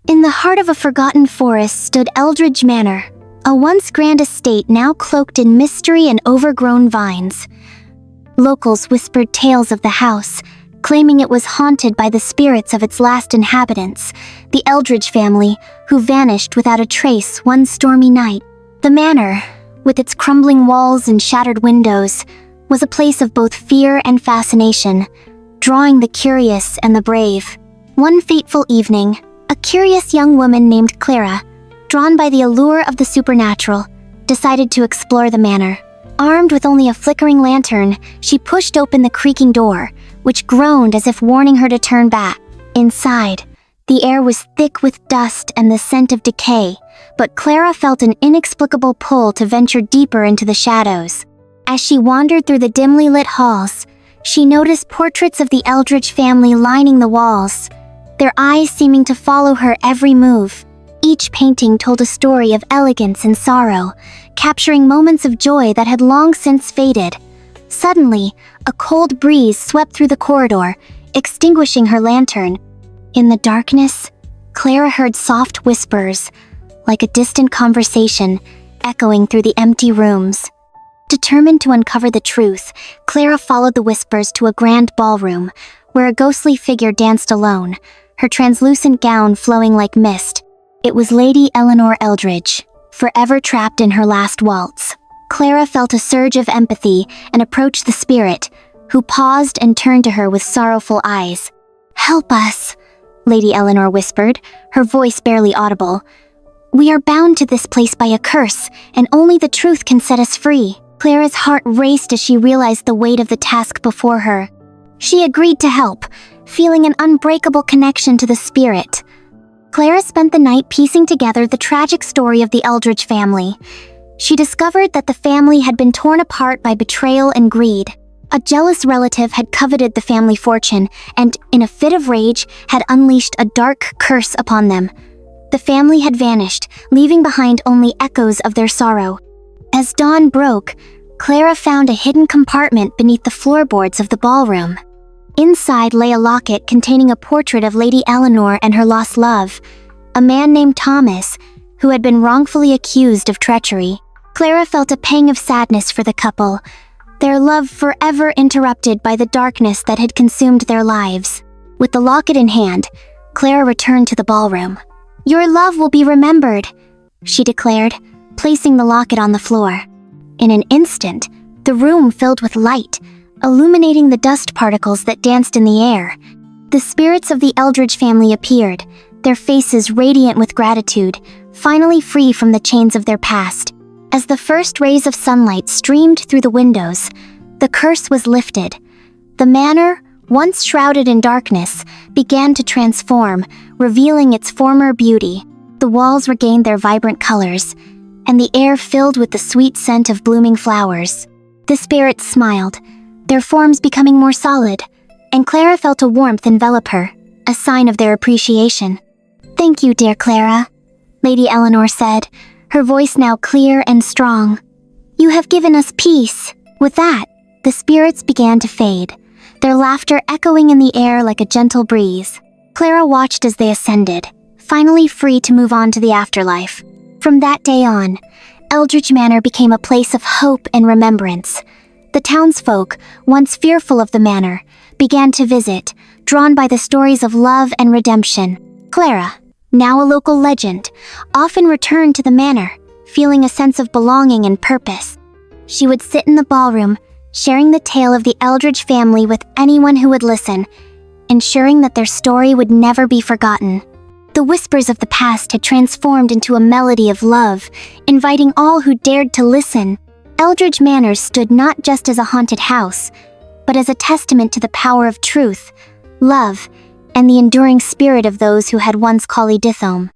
In the heart of a forgotten forest stood Eldridge Manor, a once grand estate now cloaked in mystery and overgrown vines. Locals whispered tales of the house, claiming it was haunted by the spirits of its last inhabitants, the Eldridge family, who vanished without a trace one stormy night. The manor, with its crumbling walls and shattered windows, was a place of both fear and fascination, drawing the curious and the brave. One fateful evening, a curious young woman named Clara, drawn by the allure of the supernatural, decided to explore the manor. Armed with only a flickering lantern, she pushed open the creaking door, which groaned as if warning her to turn back. Inside, the air was thick with dust and the scent of decay, but Clara felt an inexplicable pull to venture deeper into the shadows. As she wandered through the dimly lit halls, she noticed portraits of the Eldridge family lining the walls, their eyes seeming to follow her every move. Each painting told a story of elegance and sorrow, capturing moments of joy that had long since faded. Suddenly, a cold breeze swept through the corridor, extinguishing her lantern. In the darkness, Clara heard soft whispers, like a distant conversation, echoing through the empty rooms. Determined to uncover the truth, Clara followed the whispers to a grand ballroom, where a ghostly figure danced alone, her translucent gown flowing like mist. It was Lady Eleanor Eldridge, forever trapped in her last waltz. Clara felt a surge of empathy and approached the spirit, who paused and turned to her with sorrowful eyes. "Help us," Lady Eleanor whispered, her voice barely audible. "We are bound to this place by a curse, and only the truth can set us free." Clara's heart raced as she realized the weight of the task before her. She agreed to help, feeling an unbreakable connection to the spirit. Clara spent the night piecing together the tragic story of the Eldridge family. She discovered that the family had been torn apart by betrayal and greed. A jealous relative had coveted the family fortune and, in a fit of rage, had unleashed a dark curse upon them. The family had vanished, leaving behind only echoes of their sorrow. As dawn broke, Clara found a hidden compartment beneath the floorboards of the ballroom. Inside lay a locket containing a portrait of Lady Eleanor and her lost love, a man named Thomas, who had been wrongfully accused of treachery. Clara felt a pang of sadness for the couple, their love forever interrupted by the darkness that had consumed their lives. With the locket in hand, Clara returned to the ballroom. "Your love will be remembered," she declared, placing the locket on the floor. In an instant, the room filled with light, illuminating the dust particles that danced in the air. The spirits of the Eldridge family appeared, their faces radiant with gratitude, finally free from the chains of their past. As the first rays of sunlight streamed through the windows, the curse was lifted. The manor, once shrouded in darkness, began to transform, revealing its former beauty. The walls regained their vibrant colors, and the air filled with the sweet scent of blooming flowers. The spirits smiled, their forms becoming more solid, and Clara felt a warmth envelop her, a sign of their appreciation. "Thank you, dear Clara," Lady Eleanor said, her voice now clear and strong. "You have given us peace." With that, the spirits began to fade, their laughter echoing in the air like a gentle breeze. Clara watched as they ascended, finally free to move on to the afterlife. From that day on, Eldridge Manor became a place of hope and remembrance. The townsfolk, once fearful of the manor, began to visit, drawn by the stories of love and redemption. Clara, now a local legend, often returned to the manor, feeling a sense of belonging and purpose. She would sit in the ballroom, sharing the tale of the Eldridge family with anyone who would listen, ensuring that their story would never be forgotten. The whispers of the past had transformed into a melody of love, inviting all who dared to listen. Eldridge Manor stood not just as a haunted house, but as a testament to the power of truth, love, and the enduring spirit of those who had once called Dithome.